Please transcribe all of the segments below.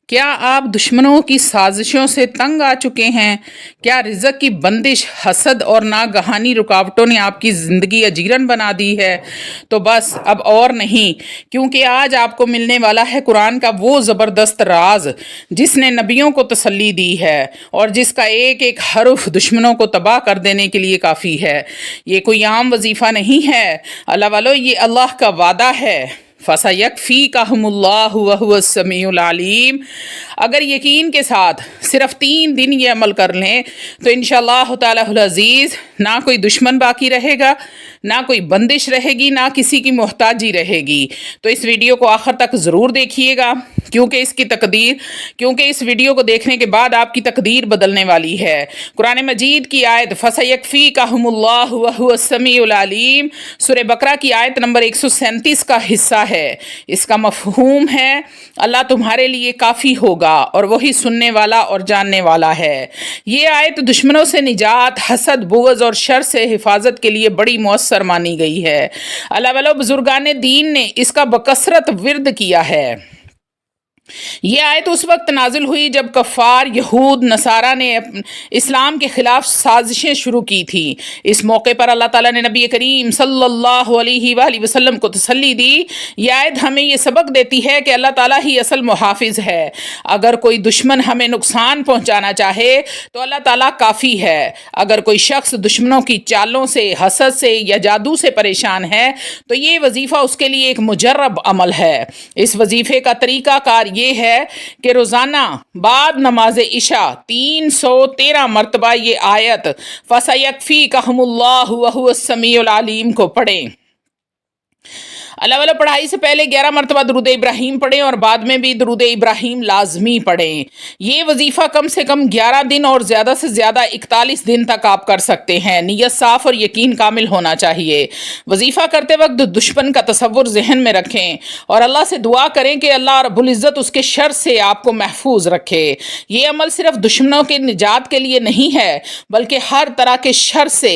کیا آپ دشمنوں کی سازشوں سے تنگ آ چکے ہیں؟ کیا رزق کی بندش، حسد اور ناگہانی رکاوٹوں نے آپ کی زندگی اجیرن بنا دی ہے؟ تو بس اب اور نہیں، کیونکہ آج آپ کو ملنے والا ہے قرآن کا وہ زبردست راز جس نے نبیوں کو تسلی دی ہے اور جس کا ایک ایک حرف دشمنوں کو تباہ کر دینے کے لیے کافی ہے۔ یہ کوئی عام وظیفہ نہیں ہے، اللہ والو، یہ اللہ کا وعدہ ہے۔ فَسَيَكْفِيكَهُمُ اللَّهُ وَهُوَ السَّمِيعُ الْعَلِيمُ۔ اگر یقین کے ساتھ صرف 3 دن یہ عمل کر لیں تو انشاءاللہ تعالی العزیز نہ کوئی دشمن باقی رہے گا، نہ کوئی بندش رہے گی، نہ کسی کی محتاجی رہے گی۔ تو اس ویڈیو کو آخر تک ضرور دیکھیے گا، کیونکہ اس ویڈیو کو دیکھنے کے بعد آپ کی تقدیر بدلنے والی ہے۔ قرآن مجید کی آیت فَسَيَكْفِيكَهُمُ اللَّهُ وَهُوَ السَّمِيعُ الْعَلِيمُ سورہ بقرہ کی آیت نمبر 137 کا حصہ ہے۔ اس کا مفہوم ہے اللہ تمہارے لیے کافی ہوگا اور وہی سننے والا اور جاننے والا ہے۔ یہ آیت دشمنوں سے نجات، حسد، بغض اور شر سے حفاظت کے لیے بڑی مؤثر مانی گئی ہے۔ اللہ والو، بزرگان دین نے اس کا بکثرت ورد کیا ہے۔ یہ آیت اس وقت نازل ہوئی جب کفار یہود نصارہ نے اسلام کے خلاف سازشیں شروع کی تھی۔ اس موقع پر اللہ تعالیٰ نے نبی کریم صلی اللہ علیہ وآلہ وسلم کو تسلی دی۔ یہ آیت ہمیں یہ سبق دیتی ہے کہ اللہ تعالیٰ ہی اصل محافظ ہے۔ اگر کوئی دشمن ہمیں نقصان پہنچانا چاہے تو اللہ تعالیٰ کافی ہے۔ اگر کوئی شخص دشمنوں کی چالوں سے، حسد سے یا جادو سے پریشان ہے تو یہ وظیفہ اس کے لیے ایک مجرب عمل ہے۔ اس وظیفے کا طریقہ کار یہ ہے کہ روزانہ بعد نماز عشاء 313 مرتبہ یہ آیت فَسَيَكْفِيكَهُمُ اللَّهُ وَهُوَ السَّمِيعُ الْعَلِيمُ کو پڑھیں۔ اللہ والا، پڑھائی سے پہلے 11 مرتبہ درود ابراہیم پڑھیں اور بعد میں بھی درود ابراہیم لازمی پڑھیں۔ یہ وظیفہ کم سے کم 11 دن اور زیادہ سے زیادہ 41 دن تک آپ کر سکتے ہیں۔ نیت صاف اور یقین کامل ہونا چاہیے۔ وظیفہ کرتے وقت دشمن کا تصور ذہن میں رکھیں اور اللہ سے دعا کریں کہ اللہ رب العزت اس کے شر سے آپ کو محفوظ رکھے۔ یہ عمل صرف دشمنوں کے نجات کے لیے نہیں ہے، بلکہ ہر طرح کے شر سے،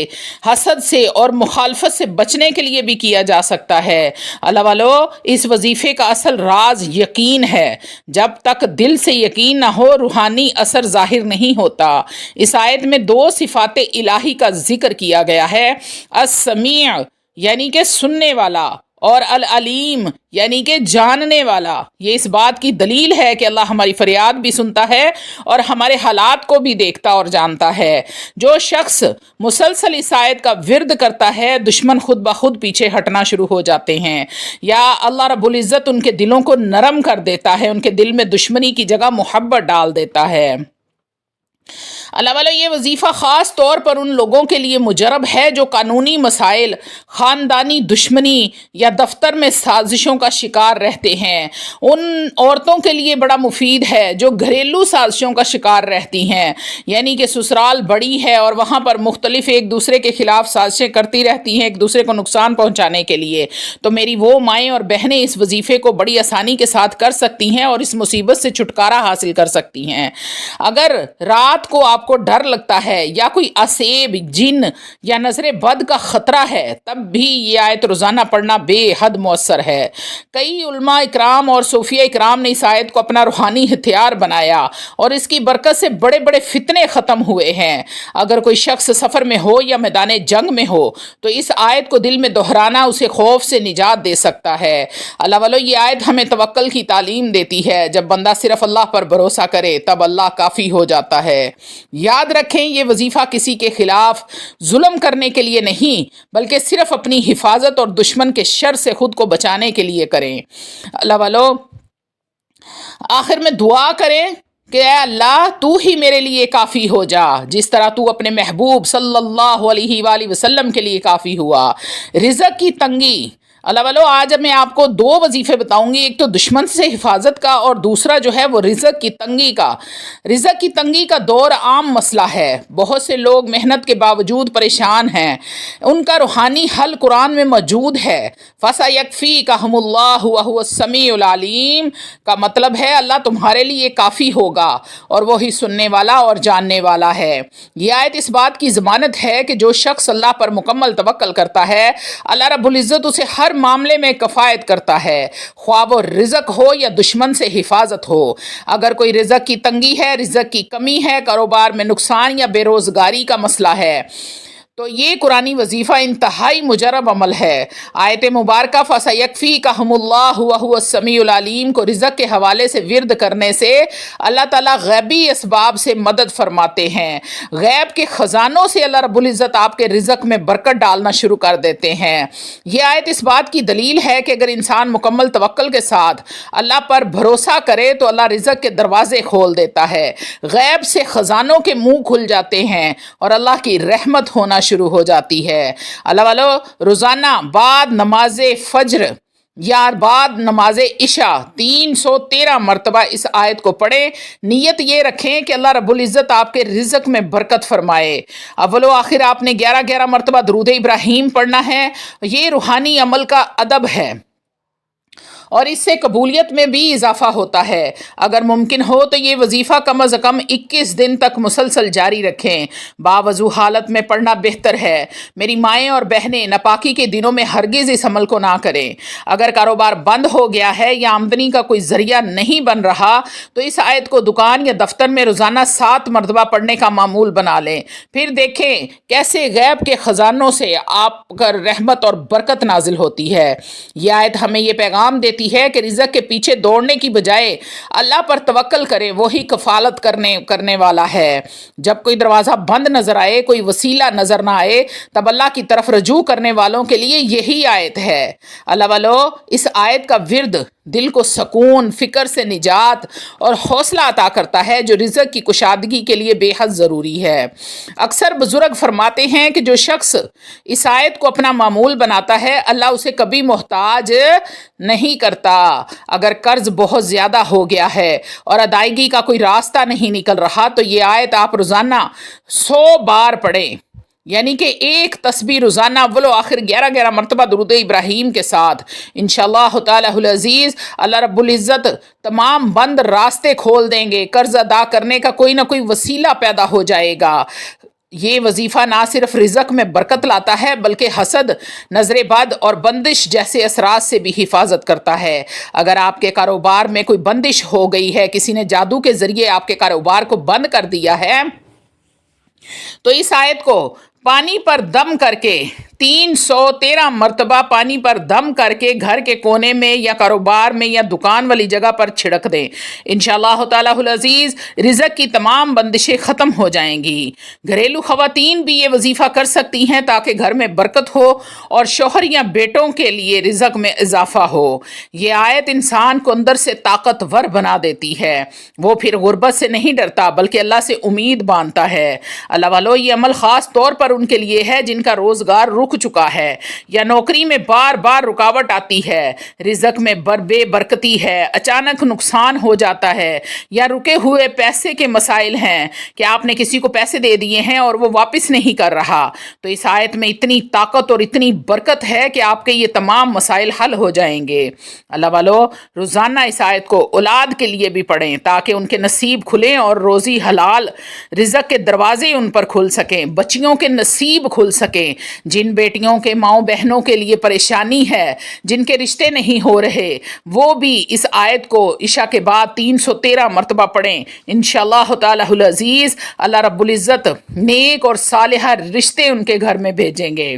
حسد سے اور مخالفت سے بچنے کے لیے بھی کیا جا سکتا ہے۔ اللہ والو، اس وظیفے کا اصل راز یقین ہے۔ جب تک دل سے یقین نہ ہو، روحانی اثر ظاہر نہیں ہوتا۔ اس آیت میں 2 صفات الہی کا ذکر کیا گیا ہے، السمیع یعنی کہ سننے والا اور العلیم یعنی کہ جاننے والا۔ یہ اس بات کی دلیل ہے کہ اللہ ہماری فریاد بھی سنتا ہے اور ہمارے حالات کو بھی دیکھتا اور جانتا ہے۔ جو شخص مسلسل اس آیت کا ورد کرتا ہے، دشمن خود بخود پیچھے ہٹنا شروع ہو جاتے ہیں، یا اللہ رب العزت ان کے دلوں کو نرم کر دیتا ہے، ان کے دل میں دشمنی کی جگہ محبت ڈال دیتا ہے۔ اللہ والا، یہ وظیفہ خاص طور پر ان لوگوں کے لیے مجرب ہے جو قانونی مسائل، خاندانی دشمنی یا دفتر میں سازشوں کا شکار رہتے ہیں۔ ان عورتوں کے لیے بڑا مفید ہے جو گھریلو سازشوں کا شکار رہتی ہیں، یعنی کہ سسرال بڑی ہے اور وہاں پر مختلف ایک دوسرے کے خلاف سازشیں کرتی رہتی ہیں ایک دوسرے کو نقصان پہنچانے کے لیے۔ تو میری وہ مائیں اور بہنیں اس وظیفے کو بڑی آسانی کے ساتھ کر سکتی ہیں اور اس مصیبت سے چھٹکارا حاصل کر سکتی ہیں۔ اگر رات کو آپ کو ڈر لگتا ہے یا کوئی عصیب، جن یا نظر بد کا خطرہ ہے، تب بھی یہ آیت روزانہ پڑھنا بے حد مؤثر ہے۔ کئی علماء اکرام اور صوفیہ اکرام نے اس آیت کو اپنا روحانی ہتھیار بنایا اور اس کی برکت سے بڑے بڑے فتنے ختم ہوئے ہیں۔ اگر کوئی شخص سفر میں ہو یا میدان جنگ میں ہو تو اس آیت کو دل میں دہرانا اسے خوف سے نجات دے سکتا ہے۔ اللہ والو، یہ آیت ہمیں توکل کی تعلیم دیتی ہے۔ جب بندہ صرف اللہ پر بھروسہ کرے تب اللہ کافی ہو جاتا ہے۔ یاد رکھیں، یہ وظیفہ کسی کے خلاف ظلم کرنے کے لیے نہیں، بلکہ صرف اپنی حفاظت اور دشمن کے شر سے خود کو بچانے کے لیے کریں۔ اللہ والو، آخر میں دعا کریں کہ اے اللہ، تو ہی میرے لیے کافی ہو جا، جس طرح تو اپنے محبوب صلی اللہ علیہ وآلہ وسلم کے لیے کافی ہوا۔ رزق کی تنگی، اللہ والو، آج میں آپ کو 2 وظیفے بتاؤں گی، ایک تو دشمن سے حفاظت کا اور دوسرا جو ہے وہ رزق کی تنگی کا۔ رزق کی تنگی کا دور عام مسئلہ ہے، بہت سے لوگ محنت کے باوجود پریشان ہیں۔ ان کا روحانی حل قرآن میں موجود ہے۔ فَسَيَكْفِيكَهُمُ اللَّهُ وَهُوَ السَّمِيعُ الْعَلِيمُ کا مطلب ہے اللہ تمہارے لیے کافی ہوگا اور وہی سننے والا اور جاننے والا ہے۔ یہ آیت اس بات کی ضمانت ہے کہ جو شخص اللہ پر مکمل توکل کرتا ہے، اللہ رب العزت اسے ہر ہر معاملے میں کفایت کرتا ہے، خواہ وہ رزق ہو یا دشمن سے حفاظت ہو۔ اگر کوئی رزق کی تنگی ہے، رزق کی کمی ہے، کاروبار میں نقصان یا بے روزگاری کا مسئلہ ہے، تو یہ قرآنی وظیفہ انتہائی مجرب عمل ہے۔ آیت مبارکہ فَسَيَكْفِيكَهُمُ اللَّهُ وَهُوَ السَّمِيعُ الْعَلِيمُ کو رزق کے حوالے سے ورد کرنے سے اللہ تعالیٰ غیبی اسباب سے مدد فرماتے ہیں۔ غیب کے خزانوں سے اللہ رب العزت آپ کے رزق میں برکت ڈالنا شروع کر دیتے ہیں۔ یہ آیت اس بات کی دلیل ہے کہ اگر انسان مکمل توکل کے ساتھ اللہ پر بھروسہ کرے تو اللہ رزق کے دروازے کھول دیتا ہے، غیب سے خزانوں کے منہ کھل جاتے ہیں اور اللہ کی رحمت ہونا شروع ہو جاتی ہے۔ اللہ والو، روزانہ بعد نماز فجر یا بعد نماز عشاء 313 مرتبہ اس آیت کو پڑھیں، نیت یہ رکھیں کہ اللہ رب العزت آپ کے رزق میں برکت فرمائے۔ اول و آخر آپ نے 11 مرتبہ درود ابراہیم پڑھنا ہے۔ یہ روحانی عمل کا ادب ہے اور اس سے قبولیت میں بھی اضافہ ہوتا ہے۔ اگر ممکن ہو تو یہ وظیفہ کم از کم 21 دن تک مسلسل جاری رکھیں۔ باوضو حالت میں پڑھنا بہتر ہے۔ میری مائیں اور بہنیں ناپاکی کے دنوں میں ہرگز اس عمل کو نہ کریں۔ اگر کاروبار بند ہو گیا ہے یا آمدنی کا کوئی ذریعہ نہیں بن رہا تو اس آیت کو دکان یا دفتر میں روزانہ 7 مرتبہ پڑھنے کا معمول بنا لیں، پھر دیکھیں کیسے غیب کے خزانوں سے آپ پر رحمت اور برکت نازل ہوتی ہے۔ یہ آیت ہمیں یہ پیغام دیتی ہے کہ رزق کے پیچھے دوڑنے کی بجائے اللہ پر توکل کرے، وہی کفالت کرنے والا ہے۔ جب کوئی دروازہ بند نظر آئے، کوئی وسیلہ نظر نہ آئے، تب اللہ کی طرف رجوع کرنے والوں کے لیے یہی آیت ہے۔ اللہ والو، اس آیت کا ورد دل کو سکون، فکر سے نجات اور حوصلہ عطا کرتا ہے جو رزق کی کشادگی کے لیے بے حد ضروری ہے۔ اکثر بزرگ فرماتے ہیں کہ جو شخص اس آیت کو اپنا معمول بناتا ہے اللہ اسے کبھی محتاج نہیں کرتا۔ اگر قرض بہت زیادہ ہو گیا ہے اور ادائیگی کا کوئی راستہ نہیں نکل رہا تو یہ آیت آپ روزانہ 100 بار پڑھیں، یعنی کہ ایک تسبیح روزانہ اول و آخر 11 مرتبہ درود ابراہیم کے ساتھ انشاءاللہ تعالی العزیز اللہ رب العزت تمام بند راستے کھول دیں گے، قرض ادا کرنے کا کوئی نہ کوئی وسیلہ پیدا ہو جائے گا۔ یہ وظیفہ نہ صرف رزق میں برکت لاتا ہے بلکہ حسد، نظر بد اور بندش جیسے اثرات سے بھی حفاظت کرتا ہے۔ اگر آپ کے کاروبار میں کوئی بندش ہو گئی ہے، کسی نے جادو کے ذریعے آپ کے کاروبار کو بند کر دیا ہے، تو اس آیت کو پانی پر دم کر کے 313 مرتبہ پانی پر دم کر کے گھر کے کونے میں یا کاروبار میں یا دکان والی جگہ پر چھڑک دیں۔ انشاءاللہ تعالی العزیز رزق کی تمام بندشیں ختم ہو جائیں گی۔ گھریلو خواتین بھی یہ وظیفہ کر سکتی ہیں تاکہ گھر میں برکت ہو اور شوہر یا بیٹوں کے لیے رزق میں اضافہ ہو۔ یہ آیت انسان کو اندر سے طاقتور بنا دیتی ہے، وہ پھر غربت سے نہیں ڈرتا بلکہ اللہ سے امید باندھتا ہے۔ اللہ والو، یہ عمل خاص طور پر ان کے لیے ہے جن کا روزگار رک چکا ہے یا نوکری میں بار بار رکاوٹ آتی ہے، رزق میں بے برکتی ہے، اچانک نقصان ہو جاتا ہے یا رکے ہوئے پیسے کے مسائل ہیں کہ آپ نے کسی کو پیسے دے دیے ہیں اور وہ واپس نہیں کر رہا، تو اس آیت میں اتنی طاقت اور اتنی برکت ہے کہ آپ کے یہ تمام مسائل حل ہو جائیں گے۔ اللہ والو، روزانہ اس آیت کو اولاد کے لیے بھی پڑھیں تاکہ ان کے نصیب کھلیں اور روزی حلال رزق کے دروازے ان پر کھل سکیں، بچیوں کے نصیب کھل سکیں۔ جن بیٹیوں کے ماؤں بہنوں کے لیے پریشانی ہے، جن کے رشتے نہیں ہو رہے، وہ بھی اس آیت کو عشاء کے بعد 313 مرتبہ پڑھیں۔ انشاءاللہ تعالی العزیز اللہ رب العزت نیک اور صالحہ رشتے ان کے گھر میں بھیجیں گے۔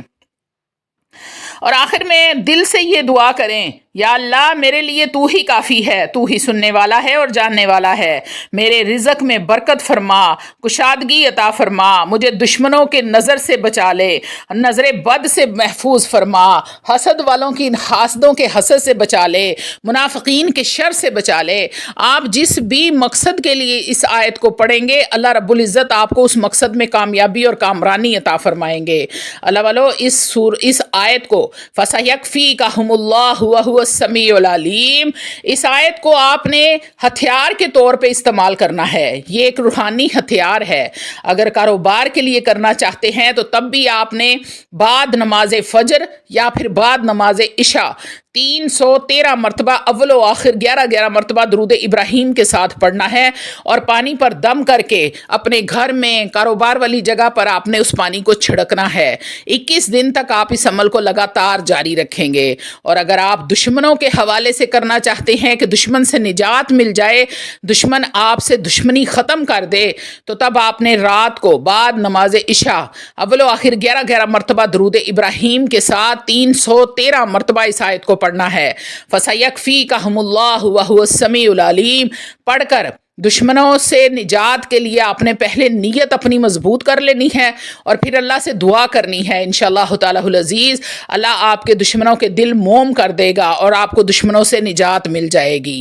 اور آخر میں دل سے یہ دعا کریں، یا اللہ میرے لیے تو ہی کافی ہے، تو ہی سننے والا ہے اور جاننے والا ہے، میرے رزق میں برکت فرما، کشادگی عطا فرما، مجھے دشمنوں کے نظر سے بچا لے، نظر بد سے محفوظ فرما، حسد والوں کی حاسدوں کے حسد سے بچا لے، منافقین کے شر سے بچا لے۔ آپ جس بھی مقصد کے لیے اس آیت کو پڑھیں گے اللہ رب العزت آپ کو اس مقصد میں کامیابی اور کامرانی عطا فرمائیں گے۔ اللہ والو، اس آیت کو فَسَيَكْفِيكَهُمُ اللَّهُ وَهُوَ السَّمِيعُ الْعَلِيمُ، اس آیت کو آپ نے ہتھیار کے طور پہ استعمال کرنا ہے۔ یہ ایک روحانی ہتھیار ہے۔ اگر کاروبار کے لیے کرنا چاہتے ہیں تو تب بھی آپ نے بعد نماز فجر یا پھر بعد نماز عشاء 313 مرتبہ اول و آخر 11 مرتبہ درود ابراہیم کے ساتھ پڑھنا ہے اور پانی پر دم کر کے اپنے گھر میں کاروبار والی جگہ پر آپ نے اس پانی کو چھڑکنا ہے 21 دن تک آپ اس عمل کو لگاتار جاری رکھیں گے اور اگر آپ دشمنوں کے حوالے سے کرنا چاہتے ہیں کہ دشمن سے نجات مل جائے دشمن آپ سے دشمنی ختم کر دے تو تب آپ نے رات کو بعد نماز عشاء اول و آخر 11 مرتبہ درود ابراہیم کے ساتھ 313 مرتبہ اس آیت کو پڑھنا ہے فَسَيَكْفِيكَهُمُ اللَّهُ وَهُوَ السَّمِيعُ الْعَلِيمُ پڑھ کر دشمنوں سے نجات کے لیے آپ نے پہلے نیت اپنی مضبوط کر لینی ہے اور پھر اللہ سے دعا کرنی ہے انشاءاللہ تعالی العزیز اللہ آپ کے دشمنوں کے دل موم کر دے گا اور آپ کو دشمنوں سے نجات مل جائے گی.